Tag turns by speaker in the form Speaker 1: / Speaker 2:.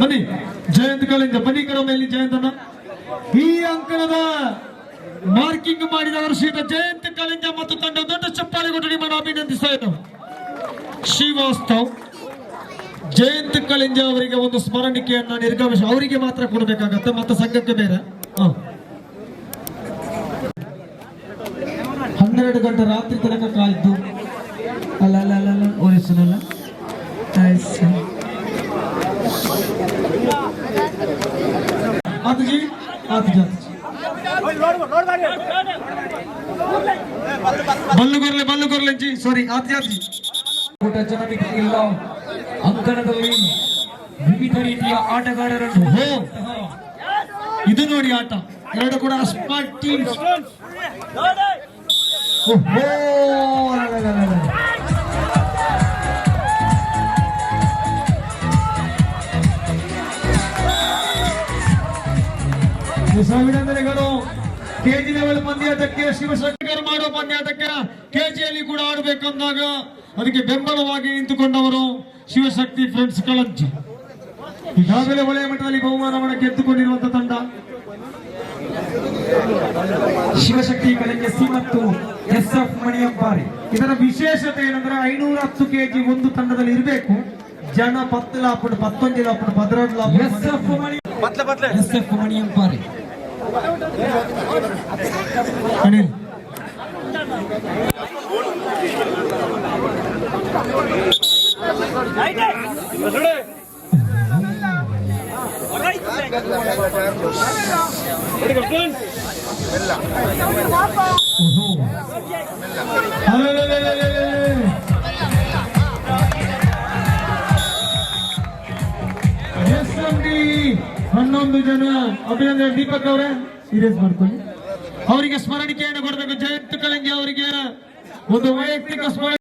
Speaker 1: ಬನ್ನಿ ಜಯಂತ್ ಕಳಿಂದ ಬನ್ನಿ ಕರ ಮೇಲೆ ಜಯಂತನ ಈ ಅಂಕಣದ ಮಾರ್ಕಿಂಗ್ ಮಾಡಿದವರು ಶ್ರೀಯುತ ಜಯಂತ್ ಕಳಿಂಗ ಮತ್ತು ತಂಡ ದೊಡ್ಡ ಚಪ್ಪಾಳೆ ಕೊಟ್ಟು ನಿಮ್ಮನ್ನು ಅಭಿನಂದಿಸ್ತಾ ಇದ್ದವು. ಶ್ರೀವಾಸ್ತವ್ ಜಯಂತ್ ಕಳಿಂಜ ಅವರಿಗೆ ಒಂದು ಸ್ಮರಣಿಕೆಯನ್ನ ನಿರ್ಗಮಿಸಿ ಅವರಿಗೆ ಮಾತ್ರ ಕೊಡಬೇಕಾಗತ್ತೆ, ಮತ್ತೆ ಸಂಘಕ್ಕೆ ಬೇರೆ. 12 ಗಂಟೆ ರಾತ್ರಿ ತನಕ ಕಾಯ್ದು ಅಲ್ಲ ಓರಿಸನಲ್ಲ ಆತಜಿ ಬಲ್ಲು ಕೊರ್ಲೆ ಸಾರಿ ಆತ್ಯಾತಿ
Speaker 2: ಊಟ ಜನರಿಗೆ ಇಲ್ಲ. ಅಂಕಣದಲ್ಲಿ ವಿವಿಧ ರೀತಿಯ ಆಟಗಾರರನ್ನು
Speaker 1: ಇದು ನೋಡಿ ಆಟ ಎರಡು ಕೂಡ ಸ್ಮಾರ್ಟ್ ಟೀಮ್ಸ್. ಅಭಿನಂದನೆಗಳು. ಕೆಜಿ ಲೆವೆಲ್ ಪಂದ್ಯಾಟಕ್ಕೆ ಶಿವಶಕ್ತಿ ಮಾಡುವ ಪಂದ್ಯಾಟಕ್ಕೆ ಕೆಜಿಯಲ್ಲಿ ಕೂಡ ಆಡಬೇಕಂದಾಗ ಅದಕ್ಕೆ ಬೆಂಬಲವಾಗಿ ನಿಂತುಕೊಂಡವರು ಶಿವಶಕ್ತಿ ಫ್ರೆಂಡ್ಸ್ ಕಳಂಜಿ. ಈಗಾಗಲೇ ವಲಯ ಮಟ್ಟದಲ್ಲಿ ಬಹುಮಾನವನ್ನು ಗೆದ್ದುಕೊಂಡಿರುವಂತಹ ತಂಡ
Speaker 2: ಶಿವಶಕ್ತಿ ಕಲಂಜಿ ಮತ್ತು SF ಮಣಿಯಂಪಾರಿ.
Speaker 1: ಇದರ ವಿಶೇಷತೆ ಏನಂದ್ರೆ 510 kg ಒಂದು ತಂಡದಲ್ಲಿ ಇರಬೇಕು. ಜನ 10 ಲಾಪುಡು 11 ಲಾಪುಡು 12 ಲಾಪುಡು
Speaker 2: SF ಮಣಿಯಂಪಾರಿ.
Speaker 1: ಅನಿಲ್ ಹನ್ನೊಂದು ಜನ ಅಭಿನಂದನೆ. ದೀಪಕ್ ಅವರೇ ಸೀರಿಯಸ್ ಮಾಡ್ಕೊಳ್ಳಿ. ಅವರಿಗೆ ಸ್ಮರಣಿಕೆಯನ್ನು ಕೊಡಬೇಕು. ಜಯಂತ್ ಕಳಿಂಗಿ ಅವರಿಗೆ ಒಂದು ವೈಯಕ್ತಿಕ ಸ್ಮರಣೆ.